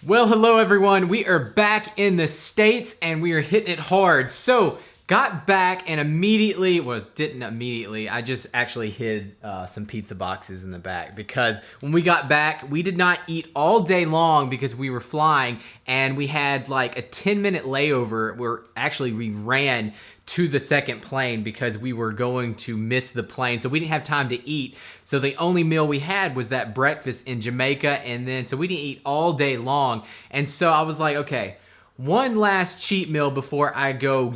Well, hello everyone. We are back in the States and we are hitting it hard. So, got back and immediately, well, didn't immediately, I just actually hid some pizza boxes in the back because when we got back, we did not eat all day long because we were flying and we had like a 10-minute layover where actually we ran to the second plane because we were going to miss the plane. So we didn't have time to eat. So the only meal we had was that breakfast in Jamaica. And then, so we didn't eat all day long. And so I was like, okay, one last cheat meal before I go,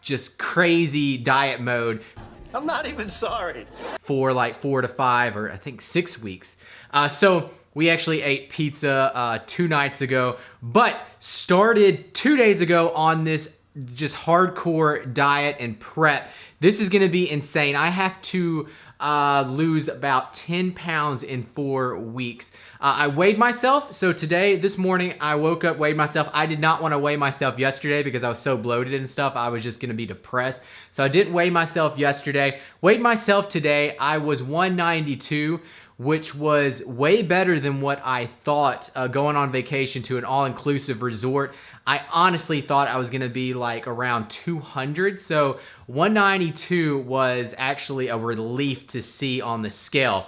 just crazy diet mode. I'm not even sorry. For like 4 to 5 or I think 6 weeks. So we actually ate pizza 2 nights ago, but started 2 days ago on this just hardcore diet and prep. This is gonna be insane. I have to lose about 10 pounds in 4 weeks. I weighed myself. So this morning, I woke up, weighed myself. I did not want to weigh myself yesterday because I was so bloated and stuff. I was just going to be depressed. So I didn't weigh myself yesterday. Weighed myself today. I was 192, which was way better than what I thought going on vacation to an all-inclusive resort. I honestly thought I was gonna be like around 200. So 192 was actually a relief to see on the scale.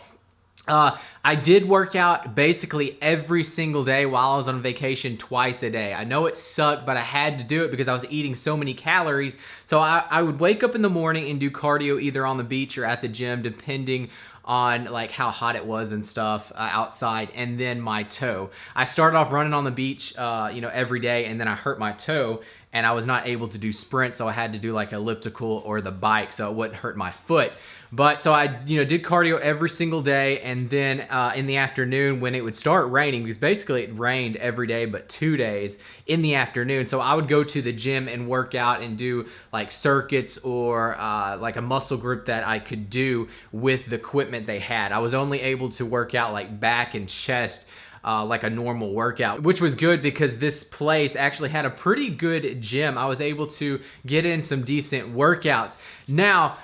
I did work out basically every single day while I was on vacation twice a day. I know it sucked, but I had to do it because I was eating so many calories. So I would wake up in the morning and do cardio either on the beach or at the gym, depending on like how hot it was and stuff outside, and then my toe. I started off running on the beach, every day, and then I hurt my toe and I was not able to do sprints, so I had to do like elliptical or the bike so it wouldn't hurt my foot. But so I, did cardio every single day, and then in the afternoon when it would start raining, because basically it rained every day but 2 days in the afternoon. So I would go to the gym and work out and do like circuits or like a muscle group that I could do with the equipment they had. I was only able to work out like back and chest like a normal workout, which was good because this place actually had a pretty good gym. I was able to get in some decent workouts. Now,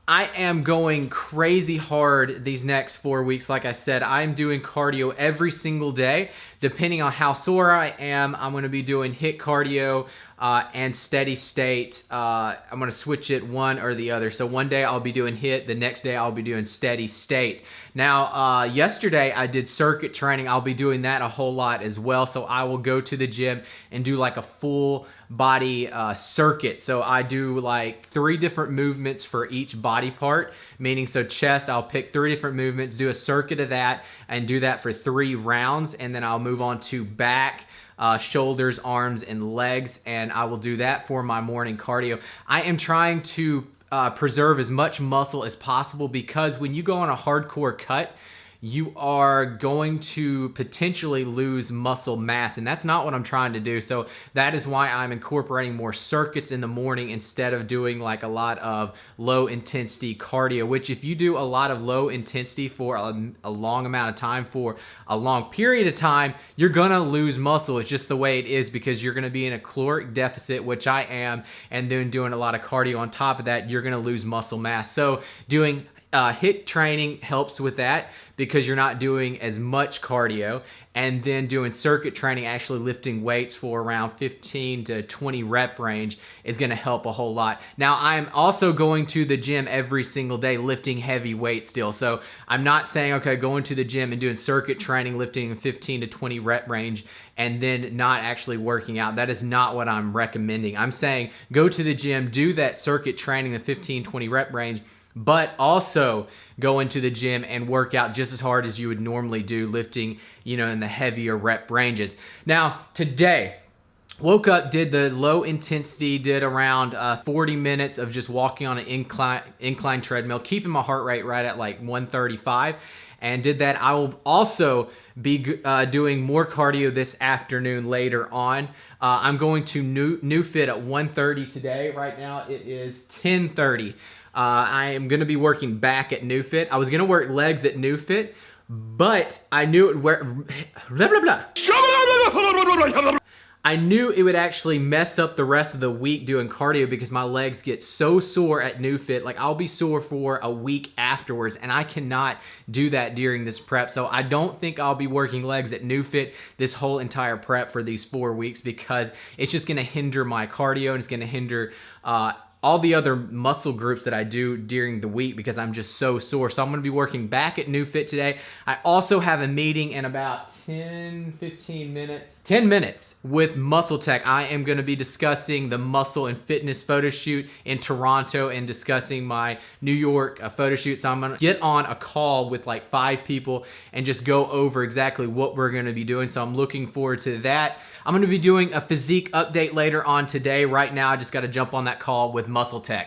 I am going crazy hard these next 4 weeks. Like I said, I'm doing cardio every single day. Depending on how sore I am, I'm going to be doing HIIT cardio and steady state. I'm going to switch it one or the other. So one day I'll be doing HIIT. The next day I'll be doing steady state. Now, yesterday I did circuit training. I'll be doing that a whole lot as well. So I will go to the gym and do like a full body circuit. So I do like 3 different movements for each body part, meaning so chest, I'll pick 3 different movements, do a circuit of that, and do that for 3 rounds, and then I'll move on to back, shoulders, arms, and legs, and I will do that for my morning cardio. I am trying to preserve as much muscle as possible because when you go on a hardcore cut, you are going to potentially lose muscle mass, and that's not what I'm trying to do. So that is why I'm incorporating more circuits in the morning instead of doing like a lot of low intensity cardio, which if you do a lot of low intensity for a long amount of time for a long period of time, you're gonna lose muscle. It's just the way it is because you're gonna be in a caloric deficit, which I am, and then doing a lot of cardio on top of that, you're gonna lose muscle mass. So doing HIIT training helps with that because you're not doing as much cardio, and then doing circuit training, actually lifting weights for around 15 to 20 rep range is going to help a whole lot. Now, I'm also going to the gym every single day lifting heavy weights still. So I'm not saying, okay, going to the gym and doing circuit training, lifting 15 to 20 rep range, and then not actually working out. That is not what I'm recommending. I'm saying go to the gym, do that circuit training, the 15, 20 rep range, but also go into the gym and work out just as hard as you would normally do, lifting, in the heavier rep ranges. Now, today, woke up, did the low intensity, did around 40 minutes of just walking on an incline treadmill, keeping my heart rate right at like 135, and did that. I will also be doing more cardio this afternoon later on. I'm going to Newfit at 1:30 today. Right now, it is 10:30. I am going to be working back at Newfit. I was going to work legs at Newfit, but I knew it I knew it would actually mess up the rest of the week doing cardio because my legs get so sore at Newfit. Like, I'll be sore for a week afterwards, and I cannot do that during this prep. So I don't think I'll be working legs at Newfit this whole entire prep for these 4 weeks because it's just gonna hinder my cardio and it's gonna hinder all the other muscle groups that I do during the week because I'm just so sore. So I'm gonna be working back at Newfit today. I also have a meeting in about 10 minutes with MuscleTech. I am gonna be discussing the muscle and fitness photo shoot in Toronto and discussing my New York photo shoot. So I'm gonna get on a call with like 5 people and just go over exactly what we're gonna be doing. So I'm looking forward to that. I'm gonna be doing a physique update later on today. Right now, I just gotta jump on that call with MuscleTech.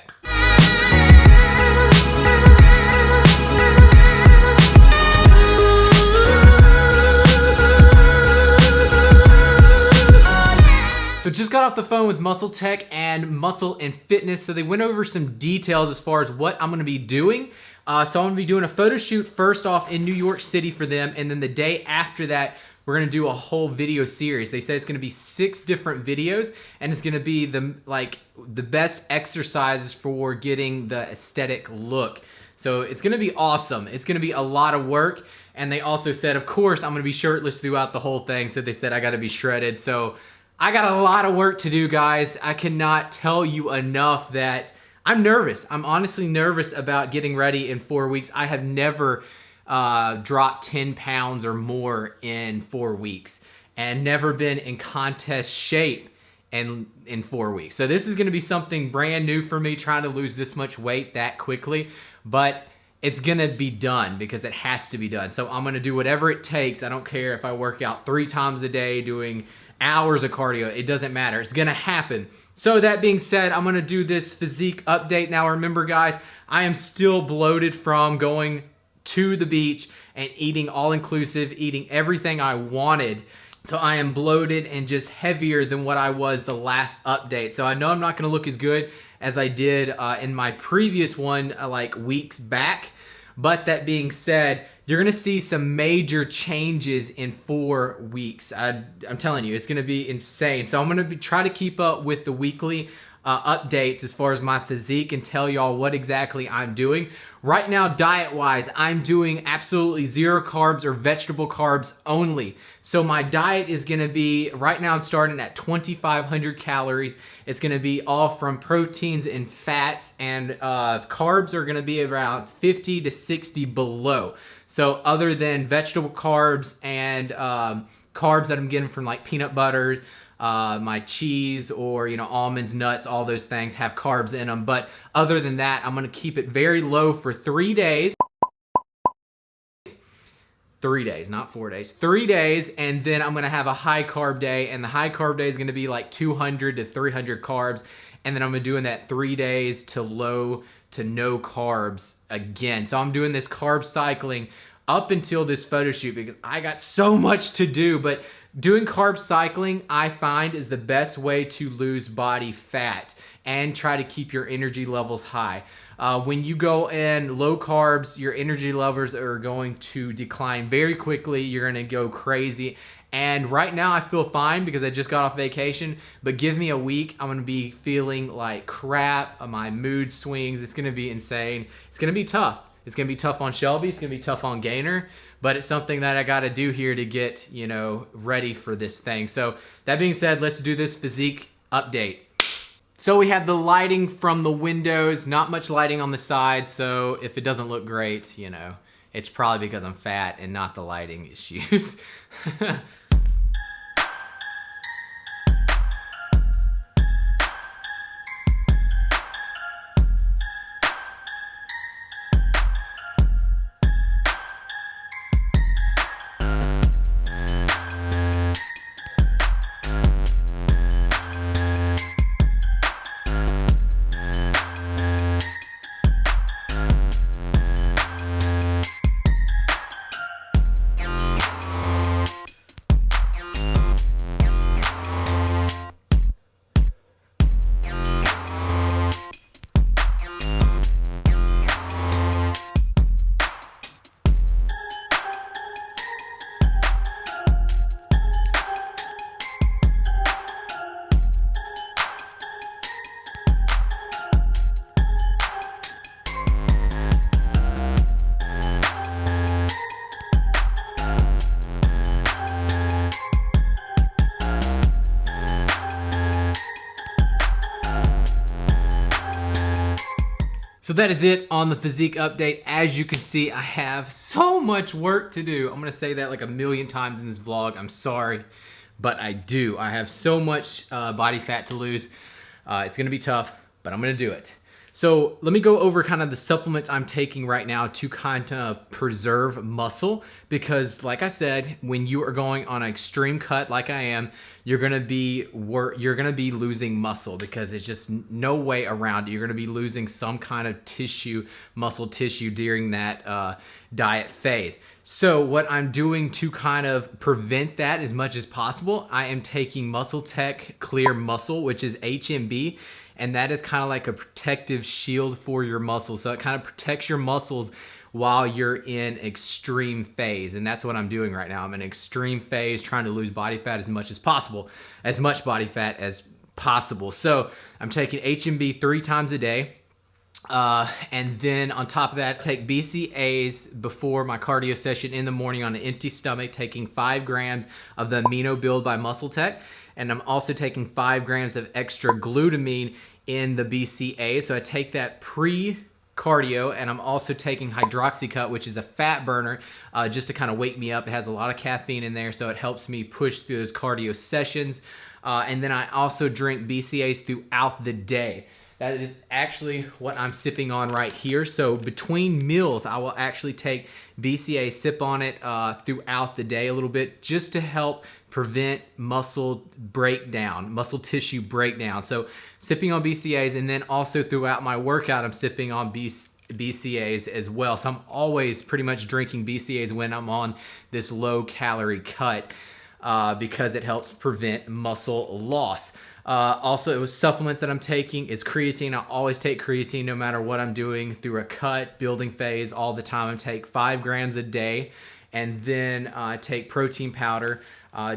So just got off the phone with MuscleTech and Muscle and Fitness. So they went over some details as far as what I'm gonna be doing. So I'm gonna be doing a photo shoot first off in New York City for them, and then the day after that, we're gonna do a whole video series. They said it's gonna be 6 different videos, and it's gonna be the best exercises for getting the aesthetic look. So it's gonna be awesome. It's gonna be a lot of work. And they also said, of course, I'm gonna be shirtless throughout the whole thing. So they said I gotta be shredded. So I got a lot of work to do, guys. I cannot tell you enough that I'm nervous. I'm honestly nervous about getting ready in 4 weeks. I have never dropped 10 pounds or more in 4 weeks and never been in contest shape in 4 weeks. So this is gonna be something brand new for me, trying to lose this much weight that quickly, but it's gonna be done because it has to be done. So I'm gonna do whatever it takes. I don't care if I work out 3 times a day doing hours of cardio, it doesn't matter, it's gonna happen. So that being said, I'm gonna do this physique update. Now remember guys, I am still bloated from going to the beach and eating all-inclusive, eating everything I wanted. So I am bloated and just heavier than what I was the last update. So I know I'm not gonna look as good as I did in my previous one like weeks back. But that being said, you're gonna see some major changes in 4 weeks. I'm telling you, it's gonna be insane. So I'm gonna try to keep up with the weekly updates as far as my physique and tell y'all what exactly I'm doing. Right now, diet-wise, I'm doing absolutely 0 carbs or vegetable carbs only. So my diet is gonna be, right now I'm starting at 2,500 calories. It's gonna be all from proteins and fats, and carbs are gonna be around 50 to 60 below. So other than vegetable carbs and carbs that I'm getting from like peanut butter, my cheese, or almonds, nuts, all those things have carbs in them. But other than that, I'm gonna keep it very low for 3 days. 3 days, not 4 days. 3 days, and then I'm gonna have a high carb day, and the high carb day is gonna be like 200 to 300 carbs, and then I'm gonna doing that 3 days to low to no carbs again. So I'm doing this carb cycling up until this photo shoot because I got so much to do. But doing carb cycling, I find, is the best way to lose body fat and try to keep your energy levels high. When you go in low carbs, your energy levels are going to decline very quickly. You're gonna go crazy. And right now I feel fine because I just got off vacation, but give me a week, I'm gonna be feeling like crap, my mood swings, it's gonna be insane. It's gonna be tough. It's gonna be tough on Shelby, it's gonna be tough on Gainer, but it's something that I gotta do here to get, ready for this thing. So that being said, let's do this physique update. So we have the lighting from the windows, not much lighting on the side, so if it doesn't look great, it's probably because I'm fat and not the lighting issues. So that is it on the physique update. As you can see, I have so much work to do. I'm gonna say that like a million times in this vlog. I'm sorry, but I do. I have so much body fat to lose. It's gonna be tough, but I'm gonna do it. So let me go over kind of the supplements I'm taking right now to kind of preserve muscle, because like I said, when you are going on an extreme cut like I am, you're gonna be losing muscle, because it's just no way around it. You're gonna be losing some kind of tissue, muscle tissue during that diet phase. So what I'm doing to kind of prevent that as much as possible, I am taking MuscleTech Clear Muscle, which is HMB. And that is kind of like a protective shield for your muscles. So it kind of protects your muscles while you're in extreme phase. And that's what I'm doing right now. I'm in extreme phase, trying to lose body fat as much as possible, as much body fat as possible. So I'm taking HMB 3 times a day. And then on top of that, take BCAAs before my cardio session in the morning on an empty stomach, taking 5 grams of the Amino Build by MuscleTech. And I'm also taking 5 grams of extra glutamine in the BCA. So I take that pre-cardio, and I'm also taking Hydroxycut, which is a fat burner, just to kind of wake me up. It has a lot of caffeine in there, so it helps me push through those cardio sessions. And then I also drink BCAAs throughout the day. That is actually what I'm sipping on right here. So between meals, I will actually take BCA, sip on it throughout the day a little bit, just to help prevent muscle breakdown, muscle tissue breakdown. So sipping on BCAAs, and then also throughout my workout, I'm sipping on BCAAs as well. So I'm always pretty much drinking BCAAs when I'm on this low calorie cut, because it helps prevent muscle loss. Also, supplements that I'm taking is creatine. I always take creatine no matter what I'm doing through a cut, building phase, all the time. I take 5 grams a day, and then I take protein powder,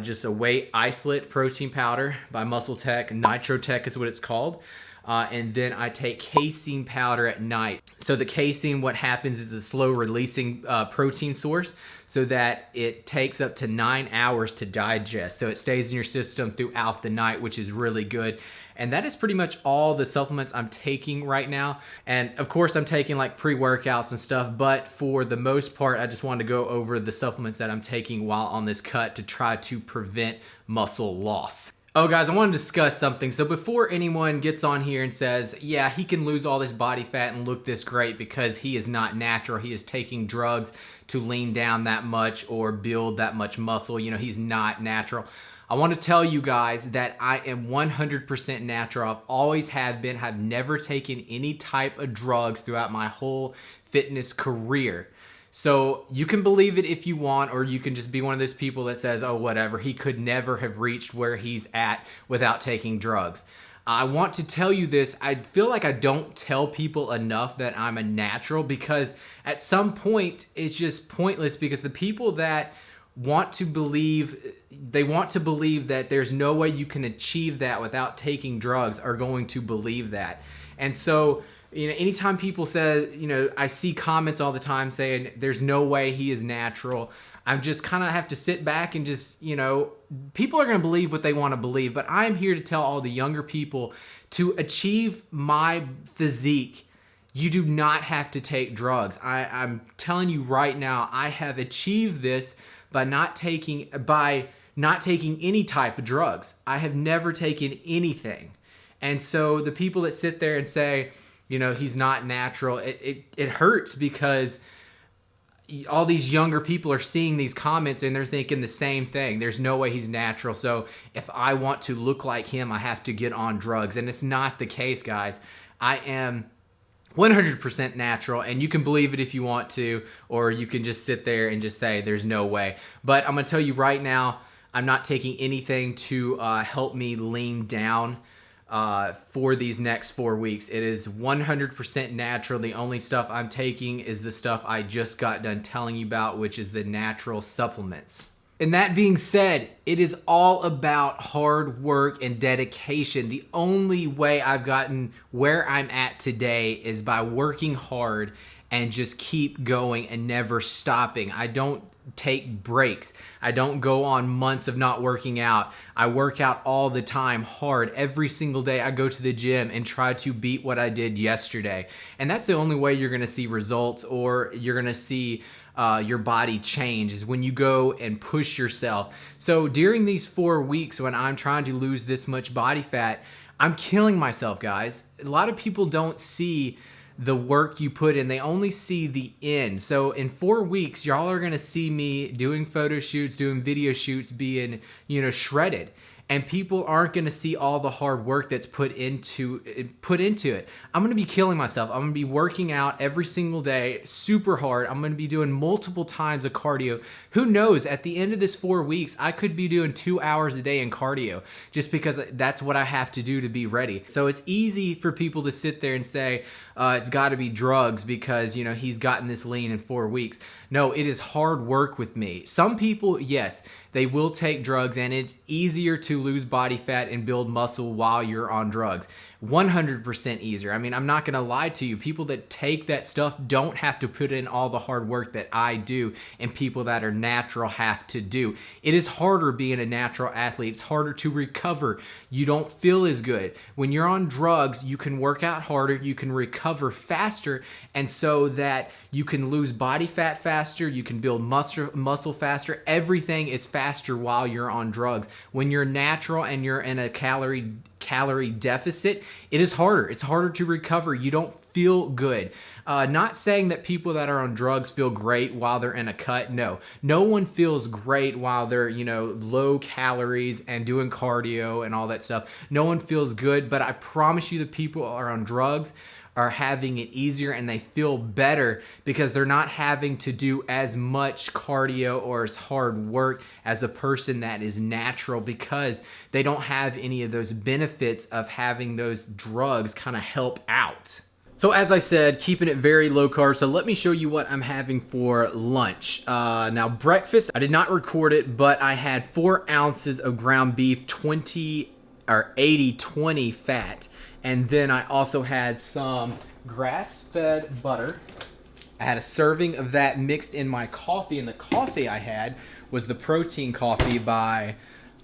just a whey isolate protein powder by MuscleTech. NitroTech is what it's called. And then I take casein powder at night. So the casein, what happens is a slow releasing protein source, so that it takes up to 9 hours to digest. So it stays in your system throughout the night, which is really good. And that is pretty much all the supplements I'm taking right now. And of course, I'm taking like pre-workouts and stuff, but for the most part, I just wanted to go over the supplements that I'm taking while on this cut to try to prevent muscle loss. Oh guys, I want to discuss something. So before anyone gets on here and says, yeah, he can lose all this body fat and look this great because he is not natural, he is taking drugs to lean down that much or build that much muscle, you know, he's not natural. I want to tell you guys that I am 100% natural. I've always have been, have never taken any type of drugs throughout my whole fitness career. So you can believe it if you want, or you can just be one of those people that says, oh, whatever, he could never have reached where he's at without taking drugs. I want to tell you this. I feel like I don't tell people enough that I'm a natural, because at some point it's just pointless, because the people that want to believe, they want to believe that there's no way you can achieve that without taking drugs are going to believe that. And so, you know, anytime people say, you know, I see comments all the time saying there's no way he is natural, I'm just kind of have to sit back and just, you know, people are going to believe what they want to believe, but I'm here to tell all the younger people, to achieve my physique, you do not have to take drugs. I'm telling you right now, I have achieved this by not taking any type of drugs. I have never taken anything. And so the people that sit there and say, you know, he's not natural, it hurts, because all these younger people are seeing these comments and they're thinking the same thing. There's no way he's natural. So if I want to look like him, I have to get on drugs. And it's not the case, guys. I am 100% natural, and you can believe it if you want to, or you can just sit there and just say there's no way. But I'm gonna tell you right now, I'm not taking anything to help me lean down for these next 4 weeks. It is 100% natural. The only stuff I'm taking is the stuff I just got done telling you about, which is the natural supplements. And that being said, it is all about hard work and dedication. The only way I've gotten where I'm at today is by working hard and just keep going and never stopping. I don't take breaks. I don't go on months of not working out. I work out all the time, hard. Every single day I go to the gym and try to beat what I did yesterday. And that's the only way you're gonna see results, or you're gonna see your body change, is when you go and push yourself. So during these 4 weeks when I'm trying to lose this much body fat, I'm killing myself, guys. A lot of people don't see the work you put in. They only see the end. So in 4 weeks, y'all are gonna see me doing photo shoots, doing video shoots, being, shredded. And people aren't gonna see all the hard work that's put into it. I'm gonna be killing myself. I'm gonna be working out every single day, super hard. I'm gonna be doing multiple times of cardio. Who knows, at the end of this 4 weeks, I could be doing 2 hours a day in cardio, just because that's what I have to do to be ready. So it's easy for people to sit there and say, it's gotta be drugs because, he's gotten this lean in 4 weeks. No, it is hard work with me. Some people, yes, they will take drugs, and it's easier to lose body fat and build muscle while you're on drugs. 100% easier. I mean, I'm not gonna lie to you. People that take that stuff don't have to put in all the hard work that I do, and people that are natural have to do. It is harder being a natural athlete. It's harder to recover. You don't feel as good. When you're on drugs, you can work out harder, you can recover faster, and so that you can lose body fat faster, you can build muscle faster. Everything is faster while you're on drugs. When you're natural and you're in a calorie deficit, it is harder. It's harder to recover. You don't feel good. Not saying that people that are on drugs feel great while they're in a cut. No one feels great while they're, low calories and doing cardio and all that stuff. No one feels good, but I promise you the people who are on drugs are having it easier, and they feel better because they're not having to do as much cardio or as hard work as a person that is natural, because they don't have any of those benefits of having those drugs kind of help out. So as I said, keeping it very low carb. So let me show you what I'm having for lunch. Now breakfast, I did not record it, but I had 4 ounces of ground beef, 80-20 fat. And then I also had some grass-fed butter. I had a serving of that mixed in my coffee, and the coffee I had was the protein coffee by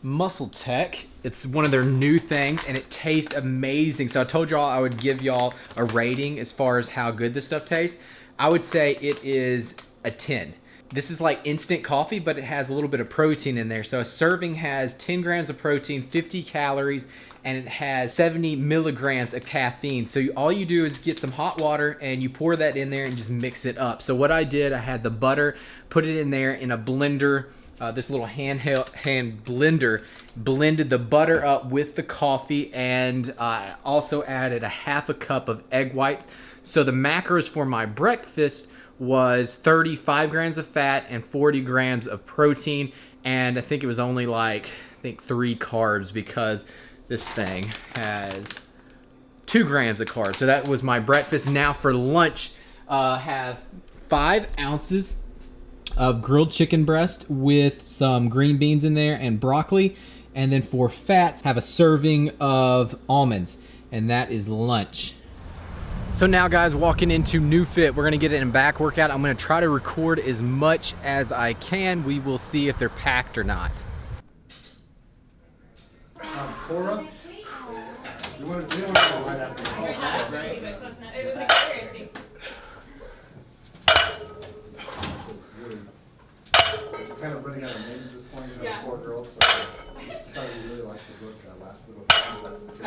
MuscleTech. It's one of their new things, and it tastes amazing. So I told y'all I would give y'all a rating as far as how good this stuff tastes. I would say it is a 10. This is like instant coffee, but it has a little bit of protein in there. So a serving has 10 grams of protein, 50 calories, and it has 70 milligrams of caffeine. So all you do is get some hot water and you pour that in there and just mix it up. So what I did, I had the butter, put it in there in a blender, this little hand blender, blended the butter up with the coffee, and I also added a half a cup of egg whites. So the macros for my breakfast was 35 grams of fat and 40 grams of protein, and I think it was only like 3 carbs, because this thing has 2 grams of carbs. So that was my breakfast. Now for lunch, have 5 ounces of grilled chicken breast with some green beans in there and broccoli. And then for fats, have a serving of almonds, and that is lunch. So now guys, walking into Newfit, we're gonna get in a back workout. I'm gonna try to record as much as I can. We will see if they're packed or not. Cora? We want to go right after the call, right? It was conspiracy. We're kind of running out of names at this point, Yeah. 4 girls, so we just decided we really like the book, Last Little Time. That's the good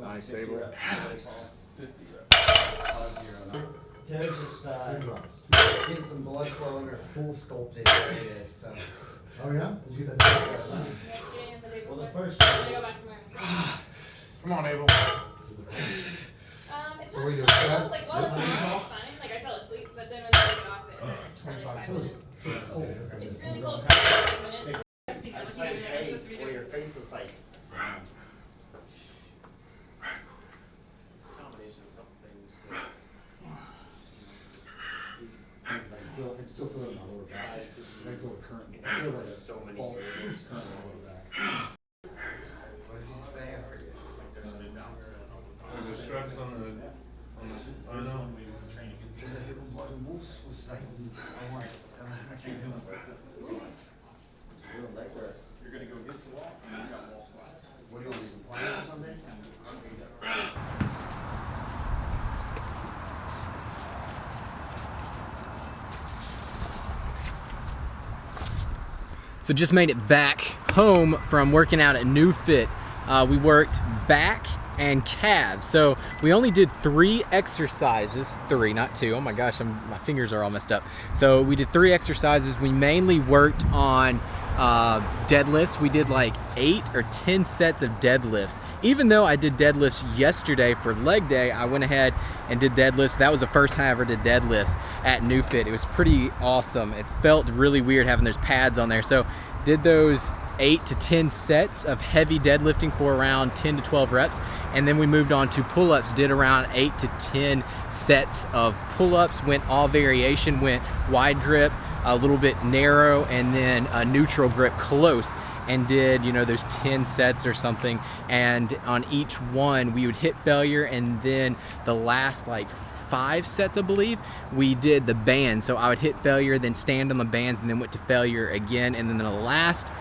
Nice, Sable. 50 reps. Yeah, just Getting some blood flow in her. full sculpted areas. So. Oh yeah? Did you get that? Yeah, getting in the day Well, the before. first I'm gonna go back tomorrow. Come on, Abel. It's So not we do fast. fast? Like, well, tomorrow it's fine. Like, I fell asleep, but then when I get off it, it's for like 5 minutes. It's really cold for 5 minutes. That's because I it's saw your not what I'm supposed face, to be where doing. your face was like. It's can still feel it in my lower back. I can feel the current. It feels like it's so many current in my lower back. What's he saying? There's a stress on the, I don't know. You're gonna go against the wall, and you got wall squats. What do you want, these appliances or something? So just made it back home from working out at Newfit. We worked back and calves. So we only did 3 exercises, 3, not 2. Oh my gosh, my fingers are all messed up. So we did 3 exercises. We mainly worked on deadlifts. We did like 8 or 10 sets of deadlifts. Even though I did deadlifts yesterday for leg day, I went ahead and did deadlifts. That was the first time I ever did deadlifts at Newfit. It was pretty awesome. It felt really weird having those pads on there. So did those 8 to 10 sets of heavy deadlifting for around 10 to 12 reps. And then we moved on to pull-ups, did around 8 to 10 sets of pull-ups, went all variation, went wide grip, a little bit narrow, and then a neutral grip close, and did, you know, those 10 sets or something. And on each one, we would hit failure, and then the last like 5 sets, I believe, we did the bands. So I would hit failure, then stand on the bands, and then went to failure again. And then the last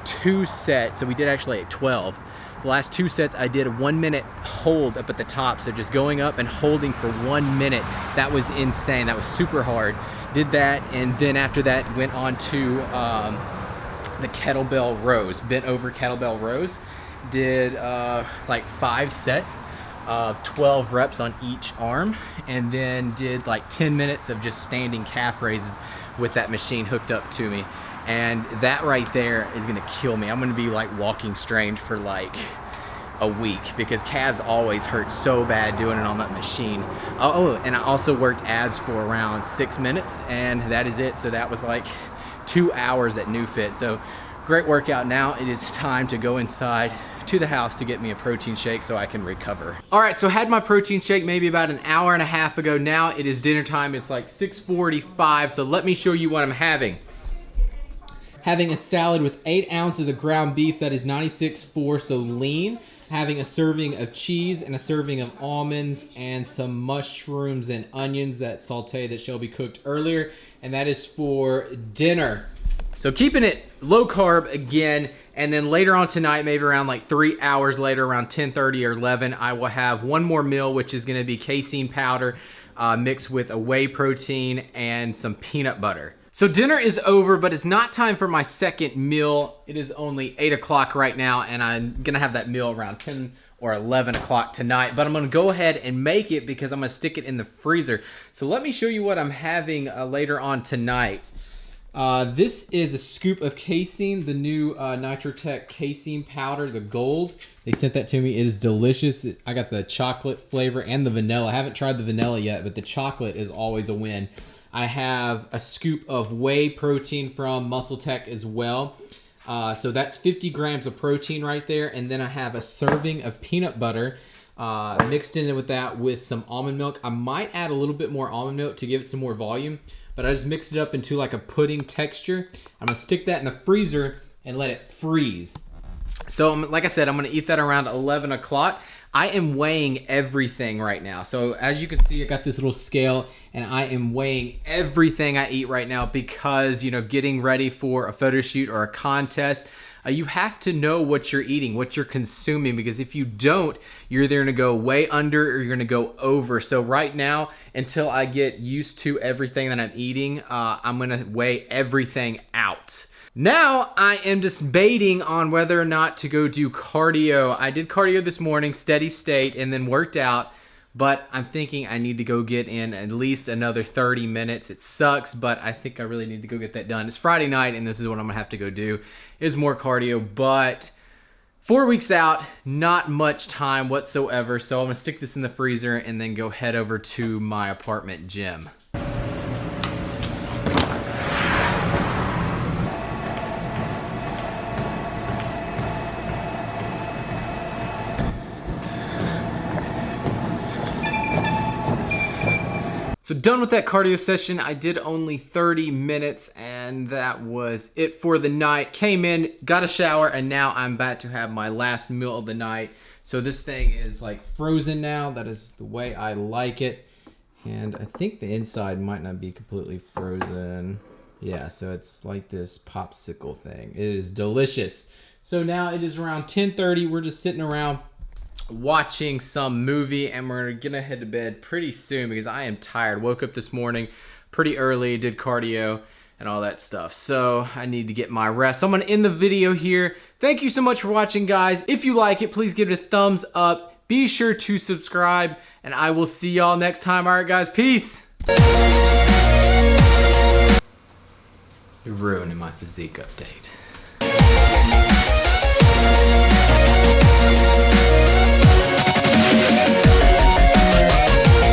2 sets, so we did actually at 12. The last 2 sets, I did a 1 minute hold up at the top. So just going up and holding for 1 minute. That was insane. That was super hard. Did that, and then after that, went on to the kettlebell rows, bent over kettlebell rows. Did like 5 sets of 12 reps on each arm, and then did like 10 minutes of just standing calf raises with that machine hooked up to me. And that right there is gonna kill me. I'm gonna be like walking strange for like a week, because calves always hurt so bad doing it on that machine. Oh, and I also worked abs for around 6 minutes, and that is it. So that was like 2 hours at Newfit. So great workout. Now it is time to go inside to the house to get me a protein shake so I can recover. All right, so had my protein shake maybe about an hour and a half ago. Now it is dinner time. It's like 6:45. So let me show you what I'm having. Having a salad with 8 ounces of ground beef that is 96.4, so lean. Having a serving of cheese and a serving of almonds and some mushrooms and onions that saute that Shelby cooked earlier. And that is for dinner. So keeping it low carb again. And then later on tonight, maybe around like 3 hours later, around 10:30 or 11, I will have one more meal, which is gonna be casein powder mixed with a whey protein and some peanut butter. So dinner is over, but it's not time for my second meal. It is only 8 o'clock right now, and I'm gonna have that meal around 10 or 11 o'clock tonight. But I'm gonna go ahead and make it because I'm gonna stick it in the freezer. So let me show you what I'm having later on tonight. This is a scoop of casein, the new MuscleTech casein powder, the gold. They sent that to me. It is delicious. I got the chocolate flavor and the vanilla. I haven't tried the vanilla yet, but the chocolate is always a win. I have a scoop of whey protein from MuscleTech as well. So that's 50 grams of protein right there. And then I have a serving of peanut butter mixed in with that with some almond milk. I might add a little bit more almond milk to give it some more volume, but I just mixed it up into like a pudding texture. I'm gonna stick that in the freezer and let it freeze. So like I said, I'm gonna eat that around 11 o'clock. I am weighing everything right now. So as you can see, I got this little scale and I am weighing everything I eat right now because, you know, getting ready for a photo shoot or a contest, you have to know what you're eating, what you're consuming, because if you don't, you're either gonna go way under or you're gonna go over. So right now, until I get used to everything that I'm eating, I'm gonna weigh everything out. Now I am just debating on whether or not to go do cardio. I did cardio this morning, steady state, and then worked out, but I'm thinking I need to go get in at least another 30 minutes. It sucks, but I think I really need to go get that done. It's Friday night, and this is what I'm gonna have to go do, is more cardio, but 4 weeks out, not much time whatsoever, so I'm gonna stick this in the freezer and then go head over to my apartment gym. So done with that cardio session. I did only 30 minutes and that was it for the night. Came in, got a shower, and now I'm about to have my last meal of the night. So this thing is like frozen now. That is the way I like it. And I think the inside might not be completely frozen. Yeah, so it's like this popsicle thing. It is delicious. So now it is around 10:30. We're just sitting around watching some movie, and we're gonna head to bed pretty soon because I am tired. Woke up this morning pretty early, did cardio and all that stuff, so I need to get my rest. So I'm gonna end the video here. Thank you so much for watching, guys. If you like it, please give it a thumbs up. Be sure to subscribe, and I will see y'all next time. All right, guys, peace. You're ruining my physique update.